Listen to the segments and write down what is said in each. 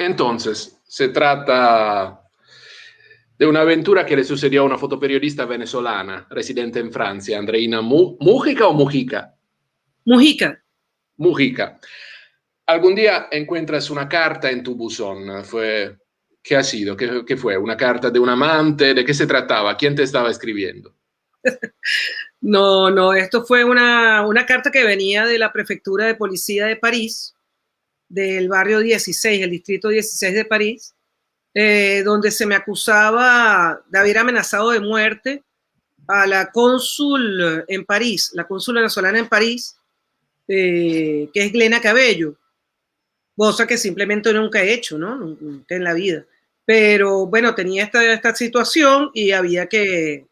Entonces, se trata de una aventura que le sucedió a una fotoperiodista venezolana residente en Francia, Andreina Mújica o Mujica. Mujica. Mujica. Algún día encuentras una carta en tu buzón. ¿Qué ha sido? ¿Qué fue? ¿Una carta de un amante? ¿De qué se trataba? ¿Quién te estaba escribiendo? No, esto fue una carta que venía de la Prefectura de Policía de París, del barrio 16, el distrito 16 de París, donde se me acusaba de haber amenazado de muerte a la cónsul en París, la cónsul venezolana en París, que es Glena Cabello, cosa que simplemente nunca he hecho, ¿no? Nunca en la vida. Pero bueno, tenía esta situación y había que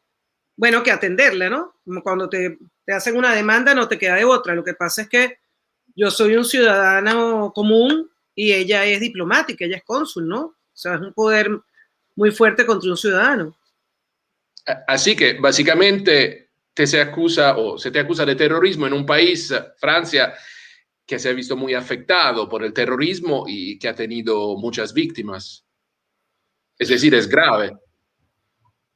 atenderla, ¿no? Como cuando te hacen una demanda no te queda de otra. Lo que pasa es que yo soy un ciudadano común y ella es diplomática, ella es cónsul, ¿no? O sea, es un poder muy fuerte contra un ciudadano. Así que básicamente se te acusa de terrorismo en un país, Francia, que se ha visto muy afectado por el terrorismo y que ha tenido muchas víctimas. Es decir, es grave.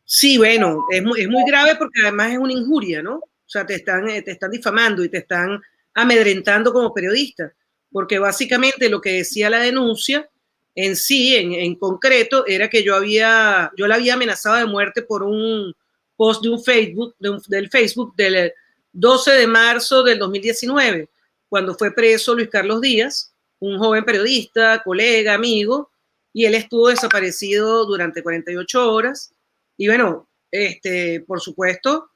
Sí, bueno, es muy grave porque además es una injuria, ¿no? O sea, te están difamando y te están amedrentando como periodista, porque básicamente lo que decía la denuncia en sí, en concreto, era que yo la había amenazado de muerte por un post de un Facebook, del Facebook del 12 de marzo del 2019, cuando fue preso Luis Carlos Díaz, un joven periodista, colega, amigo, y él estuvo desaparecido durante 48 horas. Y bueno, por supuesto,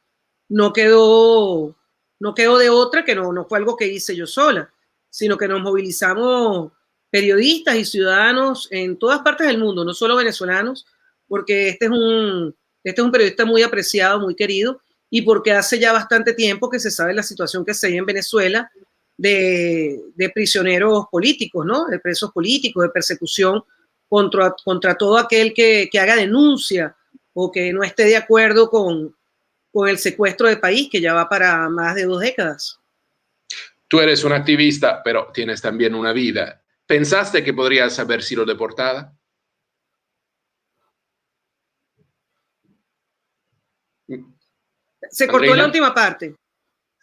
no quedó de otra, que no fue algo que hice yo sola, sino que nos movilizamos periodistas y ciudadanos en todas partes del mundo, no solo venezolanos, porque este es un periodista muy apreciado, muy querido, y porque hace ya bastante tiempo que se sabe la situación que se hay en Venezuela de prisioneros políticos, ¿no? De presos políticos, de persecución contra todo aquel que haga denuncia o que no esté de acuerdo con el secuestro del país, que ya va para más de 2 décadas. Tú eres un activista, pero tienes también una vida. ¿Pensaste que podrías haber sido deportada? Se cortó la Andreina, última parte.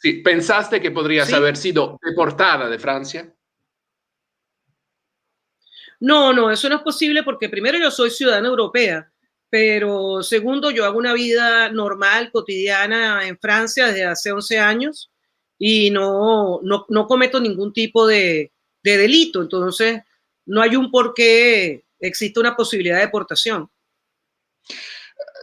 sí, ¿pensaste que podrías ¿Sí? haber sido deportada de Francia? No, eso no es posible porque primero yo soy ciudadana europea, pero segundo yo hago una vida normal, cotidiana en Francia desde hace 11 años y no cometo ningún tipo de delito. Entonces, no hay un por qué existe una posibilidad de deportación.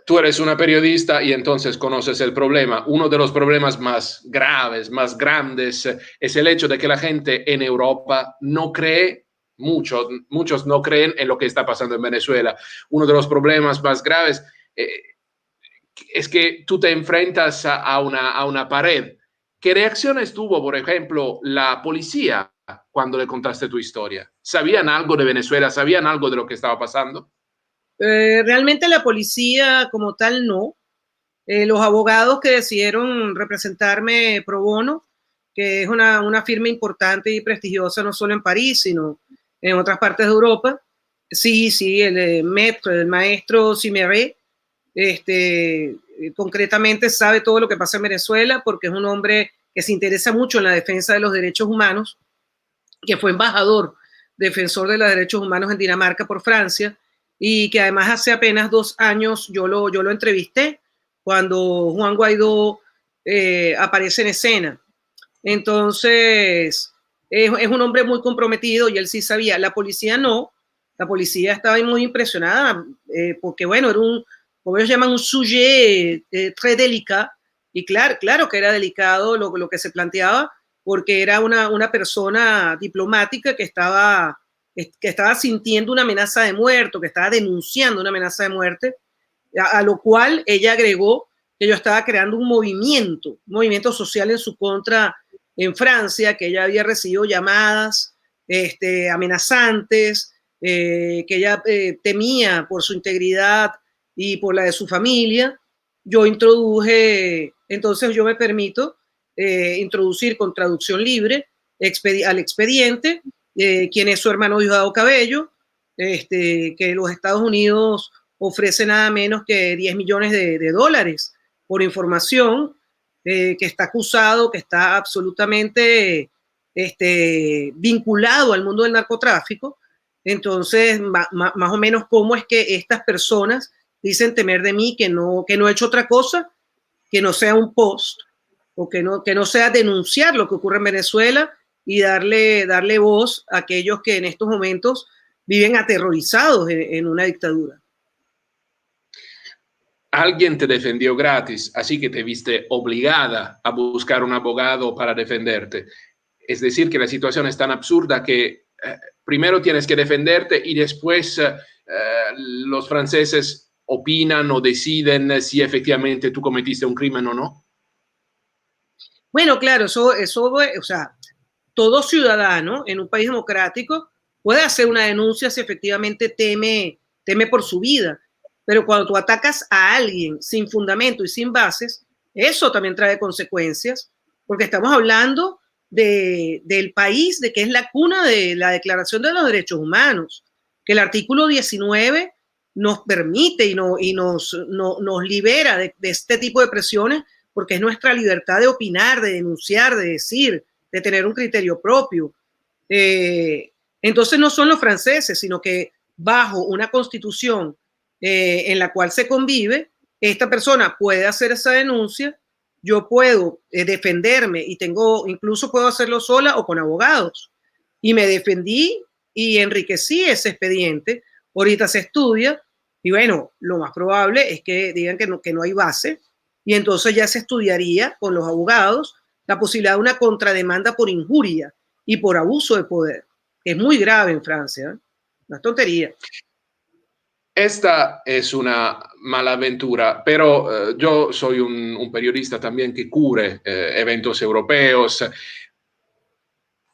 Tú eres una periodista y entonces conoces el problema. Uno de los problemas más graves, más grandes, es el hecho de que la gente en Europa no cree, muchos no creen en lo que está pasando en Venezuela. Uno de los problemas más graves es que tú te enfrentas a una pared. ¿Qué reacciones tuvo, por ejemplo, la policía cuando le contaste tu historia? ¿Sabían algo de Venezuela? ¿Sabían algo de lo que estaba pasando? Realmente la policía como tal no. Los abogados que decidieron representarme pro bono, que es una firma importante y prestigiosa no solo en París, sino en otras partes de Europa. Sí, el maestro Simeré, concretamente sabe todo lo que pasa en Venezuela porque es un hombre que se interesa mucho en la defensa de los derechos humanos, que fue embajador, defensor de los derechos humanos en Dinamarca por Francia, y que además hace apenas 2 años yo lo entrevisté cuando Juan Guaidó aparece en escena. Entonces, es un hombre muy comprometido y él sí sabía. La policía no, la policía estaba muy impresionada porque, bueno, era como ellos llaman, un sujet très délicat, y claro que era delicado lo que se planteaba, porque era una persona diplomática que estaba sintiendo una amenaza de muerte, que estaba denunciando una amenaza de muerte, a lo cual ella agregó que yo estaba creando un movimiento social en su contra en Francia, que ella había recibido llamadas amenazantes, que ella temía por su integridad y por la de su familia. Entonces yo me permito introducir con traducción libre al expediente quién es su hermano Diosdado Cabello, que los Estados Unidos ofrece nada menos que 10 millones de dólares por información, que está acusado, que está absolutamente vinculado al mundo del narcotráfico. Entonces, más o menos, ¿cómo es que estas personas dicen temer de mí que no he hecho otra cosa que no sea un post o que no sea denunciar lo que ocurre en Venezuela y darle voz a aquellos que en estos momentos viven aterrorizados en una dictadura? Alguien te defendió gratis, así que te viste obligada a buscar un abogado para defenderte. Es decir, que la situación es tan absurda que primero tienes que defenderte y después los franceses opinan o deciden si efectivamente tú cometiste un crimen o no. Bueno, claro, eso, o sea, todo ciudadano en un país democrático puede hacer una denuncia si efectivamente teme por su vida. Pero cuando tú atacas a alguien sin fundamento y sin bases, eso también trae consecuencias, porque estamos hablando del país, de que es la cuna de la Declaración de los Derechos Humanos, que el artículo 19 nos permite y nos libera de este tipo de presiones, porque es nuestra libertad de opinar, de denunciar, de decir, de tener un criterio propio. Entonces no son los franceses, sino que bajo una constitución en la cual se convive, esta persona puede hacer esa denuncia, yo puedo defenderme y incluso puedo hacerlo sola o con abogados. Y me defendí y enriquecí ese expediente. Ahorita se estudia y bueno, lo más probable es que digan que no hay base y entonces ya se estudiaría con los abogados la posibilidad de una contrademanda por injuria y por abuso de poder. Es muy grave en Francia, ¿eh? Una tontería. Esta es una mala aventura, pero yo soy un periodista también que cubre eventos europeos.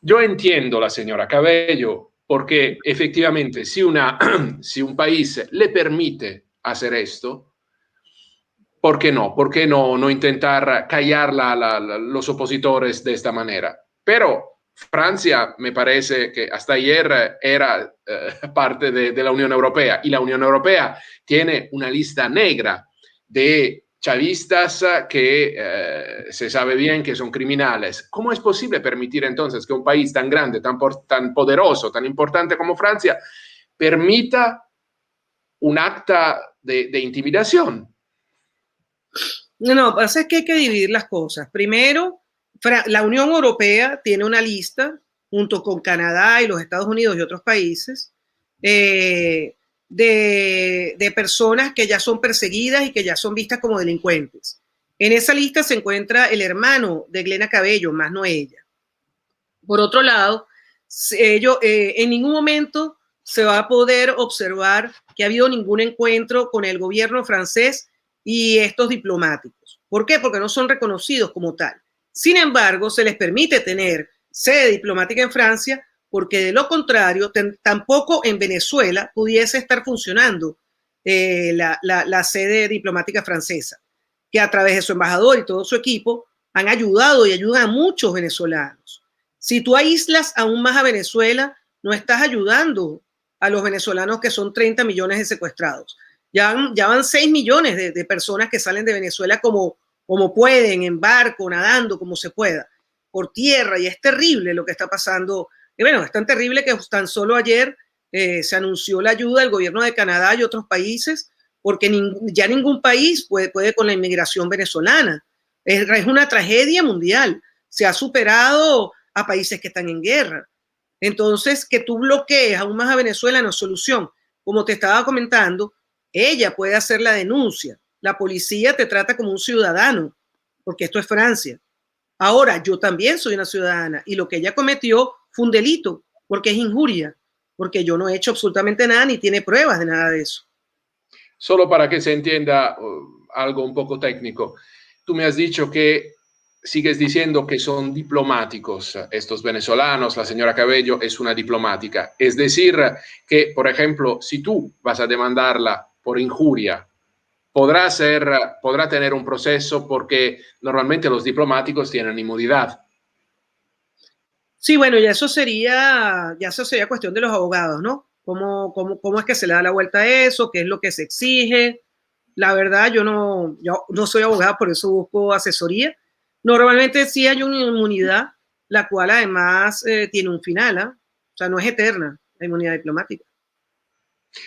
Yo entiendo a la señora Cabello porque efectivamente si un país le permite hacer esto, ¿por qué no? ¿Por qué no intentar callar los opositores de esta manera? Pero Francia me parece que hasta ayer era parte de la Unión Europea y la Unión Europea tiene una lista negra de chavistas que se sabe bien que son criminales. ¿Cómo es posible permitir entonces que un país tan grande, tan poderoso, tan importante como Francia permita un acta de intimidación? No, pasa es que hay que dividir las cosas. Primero, la Unión Europea tiene una lista, junto con Canadá y los Estados Unidos y otros países, de personas que ya son perseguidas y que ya son vistas como delincuentes. En esa lista se encuentra el hermano de Glena Cabello, más no ella. Por otro lado, en ningún momento se va a poder observar que ha habido ningún encuentro con el gobierno francés y estos diplomáticos. ¿Por qué? Porque no son reconocidos como tal. Sin embargo, se les permite tener sede diplomática en Francia porque de lo contrario, tampoco en Venezuela pudiese estar funcionando la sede diplomática francesa, que a través de su embajador y todo su equipo han ayudado y ayudan a muchos venezolanos. Si tú aíslas aún más a Venezuela, no estás ayudando a los venezolanos, que son 30 millones de secuestrados. Ya van 6 millones de personas que salen de Venezuela como pueden, en barco, nadando, como se pueda, por tierra, y es terrible lo que está pasando. Y bueno, es tan terrible que tan solo ayer se anunció la ayuda del gobierno de Canadá y otros países, porque ya ningún país puede con la inmigración venezolana. Es una tragedia mundial. Se ha superado a países que están en guerra. Entonces, que tú bloquees aún más a Venezuela no es solución. Como te estaba comentando, ella puede hacer la denuncia. La policía te trata como un ciudadano, porque esto es Francia. Ahora, yo también soy una ciudadana y lo que ella cometió fue un delito, porque es injuria, porque yo no he hecho absolutamente nada ni tiene pruebas de nada de eso. Solo para que se entienda algo un poco técnico, tú me has dicho que sigues diciendo que son diplomáticos estos venezolanos, la señora Cabello es una diplomática. Es decir, que, por ejemplo, si tú vas a demandarla por injuria, podrá tener un proceso porque normalmente los diplomáticos tienen inmunidad. Sí, bueno, ya eso sería cuestión de los abogados, ¿no? cómo es que se le da la vuelta a eso, qué es lo que se exige. La verdad, yo no soy abogada, por eso busco asesoría. Normalmente sí hay una inmunidad, la cual además tiene un final, ¿eh? O sea, no es eterna la inmunidad diplomática.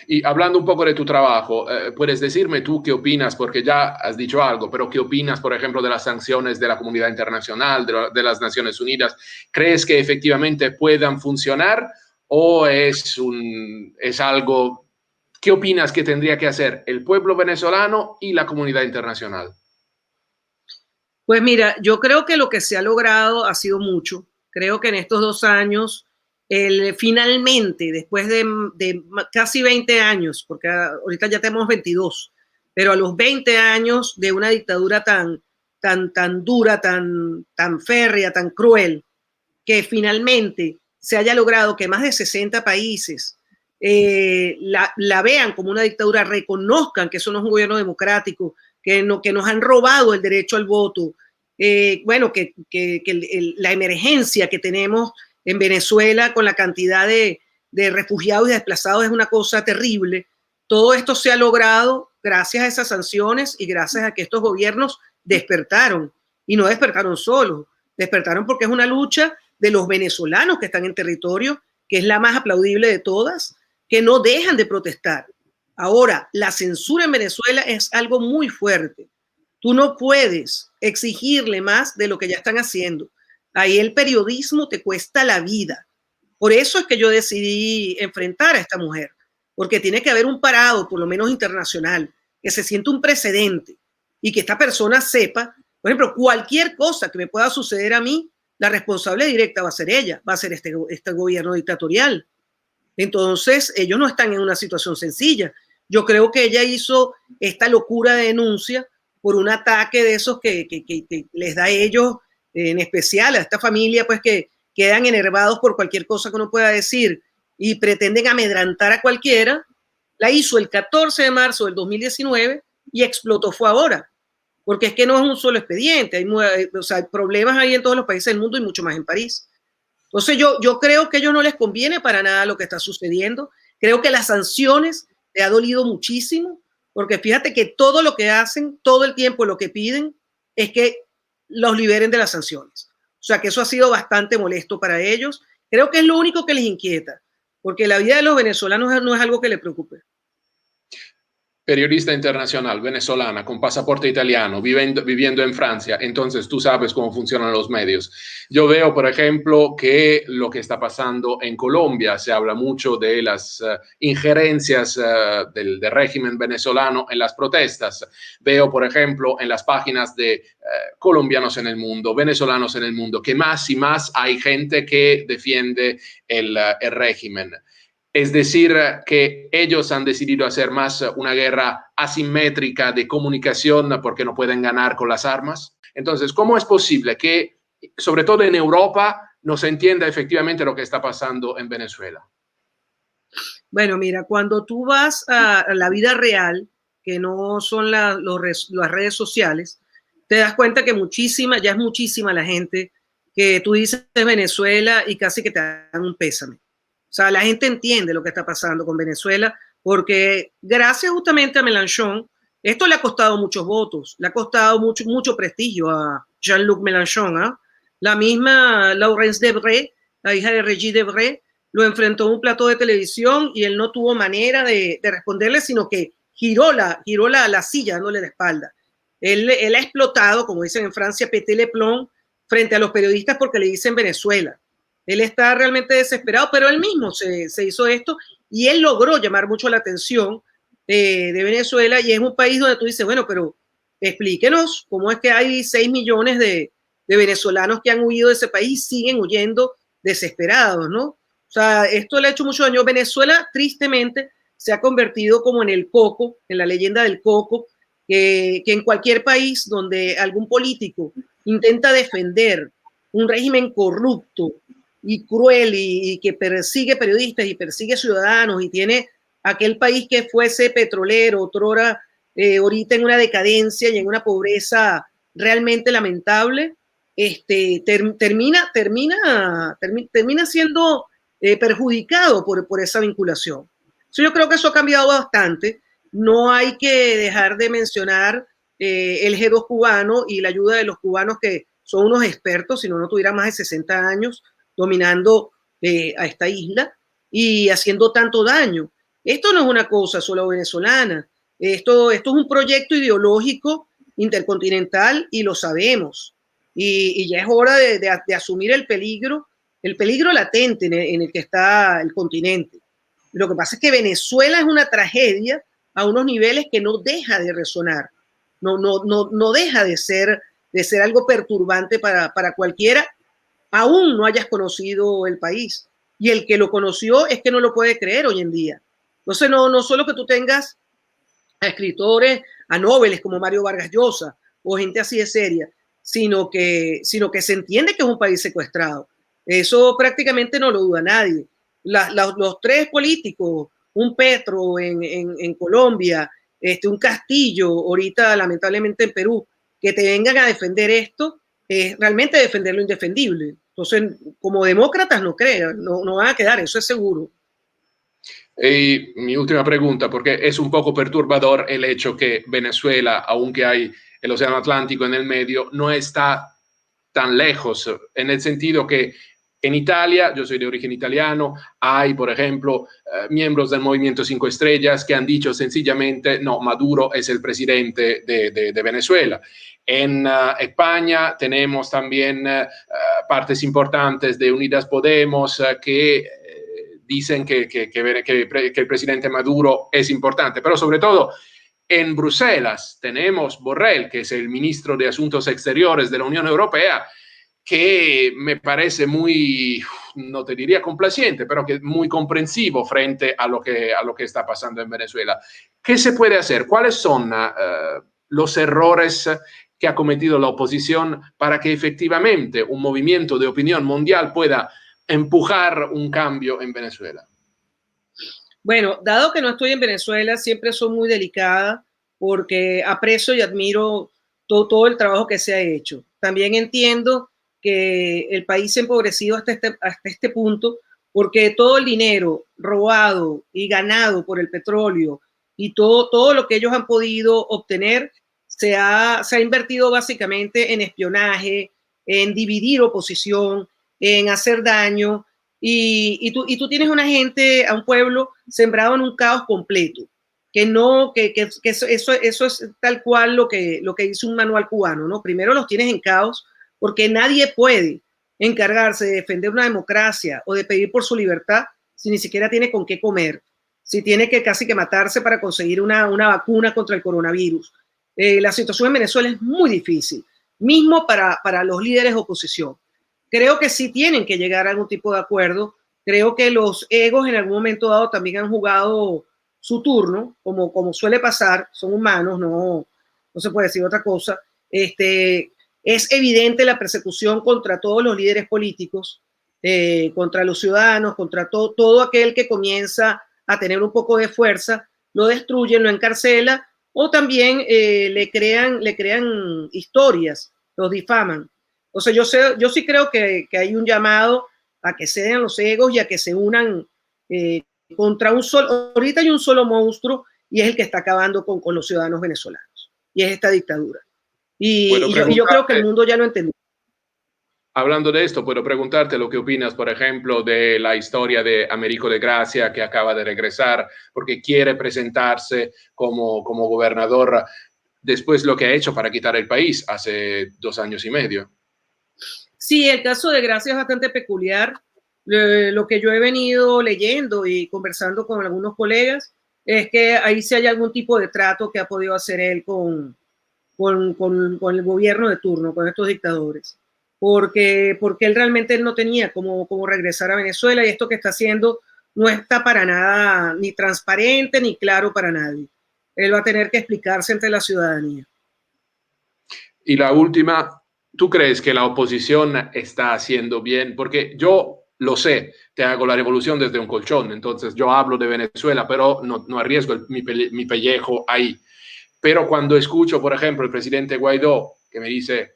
Y hablando un poco de tu trabajo, ¿puedes decirme tú qué opinas? Porque ya has dicho algo, pero ¿qué opinas, por ejemplo, de las sanciones de la comunidad internacional, de las Naciones Unidas? ¿Crees que efectivamente puedan funcionar o es algo? ¿Qué opinas que tendría que hacer el pueblo venezolano y la comunidad internacional? Pues mira, yo creo que lo que se ha logrado ha sido mucho. Creo que en estos 2 años, finalmente, después de casi 20 años, porque ahorita ya tenemos 22, pero a los 20 años de una dictadura tan dura, tan férrea, tan cruel, que finalmente se haya logrado que más de 60 países la vean como una dictadura, reconozcan que eso no es un gobierno democrático, que nos han robado el derecho al voto, bueno, que la emergencia que tenemos en Venezuela con la cantidad de refugiados y desplazados es una cosa terrible. Todo esto se ha logrado gracias a esas sanciones y gracias a que estos gobiernos despertaron, y no despertaron solos, despertaron porque es una lucha de los venezolanos que están en territorio, que es la más aplaudible de todas, que no dejan de protestar. Ahora, la censura en Venezuela es algo muy fuerte. Tú no puedes exigirle más de lo que ya están haciendo. Ahí el periodismo te cuesta la vida. Por eso es que yo decidí enfrentar a esta mujer, porque tiene que haber un parado, por lo menos internacional, que se sienta un precedente y que esta persona sepa, por ejemplo, cualquier cosa que me pueda suceder a mí, la responsable directa va a ser ella, va a ser este gobierno dictatorial. Entonces, ellos no están en una situación sencilla. Yo creo que ella hizo esta locura de denuncia por un ataque de esos que les da a ellos, en especial a esta familia, pues que quedan enervados por cualquier cosa que uno pueda decir y pretenden amedrantar a cualquiera. La hizo el 14 de marzo del 2019 y explotó fue ahora, porque es que no es un solo expediente, hay problemas ahí en todos los países del mundo y mucho más en París. Entonces yo creo que a ellos no les conviene para nada lo que está sucediendo. Creo que las sanciones le ha dolido muchísimo, porque fíjate que todo lo que hacen, todo el tiempo lo que piden es que los liberen de las sanciones. O sea que eso ha sido bastante molesto para ellos. Creo que es lo único que les inquieta, porque la vida de los venezolanos no es algo que les preocupe. Periodista internacional venezolana con pasaporte italiano, viviendo en Francia, entonces tú sabes cómo funcionan los medios. Yo veo, por ejemplo, que lo que está pasando en Colombia, se habla mucho de las injerencias del régimen venezolano en las protestas. Veo, por ejemplo, en las páginas de colombianos en el mundo, venezolanos en el mundo, que más y más hay gente que defiende el régimen. Es decir, que ellos han decidido hacer más una guerra asimétrica de comunicación porque no pueden ganar con las armas. Entonces, ¿cómo es posible que, sobre todo en Europa, no se entienda efectivamente lo que está pasando en Venezuela? Bueno, mira, cuando tú vas a la vida real, que no son las redes sociales, te das cuenta que ya es muchísima la gente que tú dices Venezuela y casi que te dan un pésame. O sea, la gente entiende lo que está pasando con Venezuela porque gracias justamente a Mélenchon, esto le ha costado muchos votos, le ha costado mucho prestigio a Jean-Luc Mélenchon, ¿eh? La misma Laurence Debré, la hija de Regis Debré, lo enfrentó a un plató de televisión y él no tuvo manera de responderle, sino que giró la silla dándole la espalda. Él ha explotado, como dicen en Francia, pété le plomb, frente a los periodistas porque le dicen Venezuela. Él está realmente desesperado, pero él mismo se hizo esto y él logró llamar mucho la atención de Venezuela, y es un país donde tú dices, bueno, pero explíquenos cómo es que hay 6 millones de venezolanos que han huido de ese país y siguen huyendo desesperados, ¿no? O sea, esto le ha hecho mucho daño. Venezuela, tristemente, se ha convertido como en el coco, en la leyenda del coco, que en cualquier país donde algún político intenta defender un régimen corrupto y cruel y que persigue periodistas y persigue ciudadanos y tiene aquel país que fuese petrolero, otrora, ahorita en una decadencia y en una pobreza realmente lamentable, termina siendo perjudicado por esa vinculación. Entonces, yo creo que eso ha cambiado bastante. No hay que dejar de mencionar el G2 cubano y la ayuda de los cubanos que son unos expertos, si no tuvieran más de 60 años dominando a esta isla y haciendo tanto daño. Esto no es una cosa solo venezolana, esto es un proyecto ideológico intercontinental y lo sabemos. Y ya es hora de asumir el peligro latente en el que está el continente. Lo que pasa es que Venezuela es una tragedia a unos niveles que no deja de resonar, no deja de ser algo perturbante para cualquiera, aún no hayas conocido el país. Y el que lo conoció es que no lo puede creer hoy en día. Entonces, no solo que tú tengas a escritores, a noveles como Mario Vargas Llosa o gente así de seria, sino que se entiende que es un país secuestrado. Eso prácticamente no lo duda nadie. Los tres políticos, un Petro en Colombia, un Castillo, ahorita lamentablemente en Perú, que te vengan a defender esto, es realmente defender lo indefendible. Entonces, como demócratas no crean, no van a quedar, eso es seguro. Y mi última pregunta, porque es un poco perturbador el hecho que Venezuela, aunque hay el Océano Atlántico en el medio, no está tan lejos, en el sentido que en Italia, yo soy de origen italiano, hay, por ejemplo, miembros del Movimiento 5 Estrellas que han dicho sencillamente, no, Maduro es el presidente de Venezuela. En España tenemos también partes importantes de Unidas Podemos que dicen que el presidente Maduro es importante, pero sobre todo en Bruselas tenemos Borrell, que es el ministro de Asuntos Exteriores de la Unión Europea, que me parece muy, no te diría complaciente, pero que muy comprensivo frente a lo que está pasando en Venezuela. ¿Qué se puede hacer? ¿Cuáles son los errores que ha cometido la oposición para que efectivamente un movimiento de opinión mundial pueda empujar un cambio en Venezuela? Bueno, dado que no estoy en Venezuela, siempre soy muy delicada porque aprecio y admiro todo el trabajo que se ha hecho. También entiendo que el país se ha empobrecido hasta este punto porque todo el dinero robado y ganado por el petróleo y todo lo que ellos han podido obtener se ha invertido básicamente en espionaje, en dividir oposición, en hacer daño. Y tú tienes una gente, a un pueblo sembrado en un caos completo, que eso es tal cual lo que dice un manual cubano, ¿no? Primero los tienes en caos porque nadie puede encargarse de defender una democracia o de pedir por su libertad si ni siquiera tiene con qué comer, si tiene que casi que matarse para conseguir una vacuna contra el coronavirus. La situación en Venezuela es muy difícil, mismo para los líderes de oposición. Creo que sí tienen que llegar a algún tipo de acuerdo. Creo que los egos en algún momento dado también han jugado su turno, como suele pasar, son humanos, no se puede decir otra cosa. Es evidente la persecución contra todos los líderes políticos, contra los ciudadanos, contra todo aquel que comienza a tener un poco de fuerza, lo destruyen, lo encarcela o también le crean historias, los difaman. O sea, yo sí creo que hay un llamado a que ceden los egos y a que se unan contra un solo. Ahorita hay un solo monstruo y es el que está acabando con los ciudadanos venezolanos. Y es esta dictadura. Y yo creo que el mundo ya lo entendió. Hablando de esto, puedo preguntarte lo que opinas, por ejemplo, de la historia de Américo de Gracia, que acaba de regresar porque quiere presentarse como gobernador después de lo que ha hecho para quitar el país hace 2 años y medio. Sí, el caso de Gracia es bastante peculiar. Lo que yo he venido leyendo y conversando con algunos colegas es que ahí sí hay algún tipo de trato que ha podido hacer él con el gobierno de turno, con estos dictadores. Porque él realmente no tenía cómo regresar a Venezuela y esto que está haciendo no está para nada ni transparente ni claro para nadie. Él va a tener que explicarse ante la ciudadanía. Y la última, ¿tú crees que la oposición está haciendo bien? Porque yo lo sé, te hago la revolución desde un colchón, entonces yo hablo de Venezuela, pero no arriesgo mi pellejo ahí. Pero cuando escucho, por ejemplo, el presidente Guaidó, que me dice,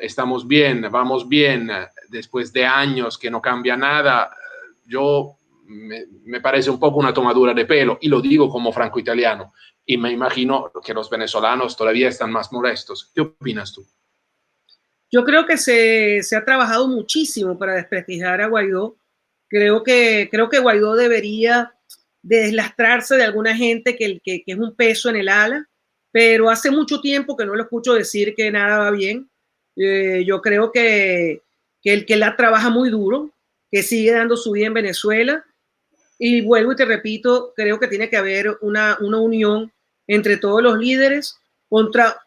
estamos bien, vamos bien, después de años que no cambia nada, yo me parece un poco una tomadura de pelo, y lo digo como franco-italiano, y me imagino que los venezolanos todavía están más molestos. ¿Qué opinas tú? Yo creo que se ha trabajado muchísimo para desprestigiar a Guaidó. Creo que Guaidó debería deslastrarse de alguna gente que es un peso en el ala, pero hace mucho tiempo que no lo escucho decir que nada va bien. Yo creo que él la trabaja muy duro, que sigue dando su vida en Venezuela, y vuelvo y te repito, creo que tiene que haber una unión entre todos los líderes contra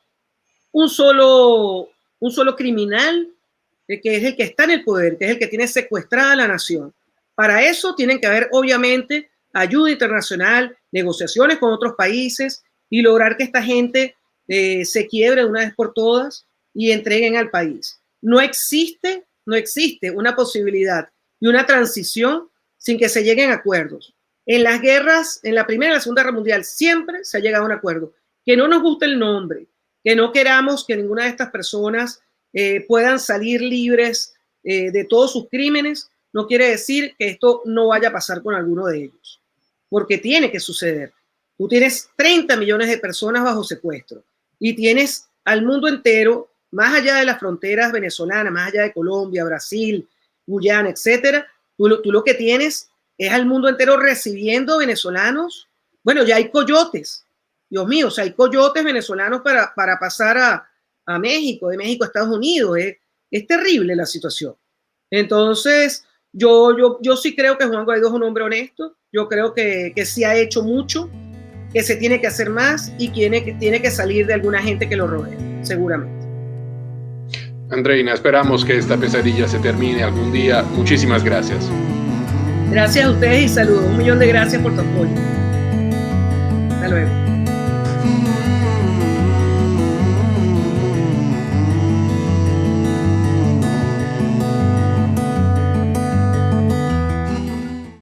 un solo criminal, que es el que está en el poder, que es el que tiene secuestrada a la nación. Para eso tienen que haber, obviamente, ayuda internacional, negociaciones con otros países y lograr que esta gente se quiebre de una vez por todas y entreguen al país. No existe una posibilidad y una transición sin que se lleguen a acuerdos. En las guerras, en la Primera y la Segunda Guerra Mundial, siempre se ha llegado a un acuerdo. Que no nos guste el nombre, que no queramos que ninguna de estas personas puedan salir libres de todos sus crímenes, no quiere decir que esto no vaya a pasar con alguno de ellos, porque tiene que suceder. Tú tienes 30 millones de personas bajo secuestro y tienes al mundo entero, más allá de las fronteras venezolanas, más allá de Colombia, Brasil, Guyana, etcétera. Tú lo que tienes es al mundo entero recibiendo venezolanos. Bueno, ya hay coyotes. Dios mío, o sea, hay coyotes venezolanos para pasar a México, de México a Estados Unidos. Es terrible la situación. Entonces, yo sí creo que Juan Guaidó es un hombre honesto. Yo creo que sí ha hecho mucho, que se tiene que hacer más y que tiene que salir de alguna gente que lo rodee, seguramente. Andreina, esperamos que esta pesadilla se termine algún día. Muchísimas gracias. Gracias a ustedes y saludos. 1.000.000 de gracias por tu apoyo.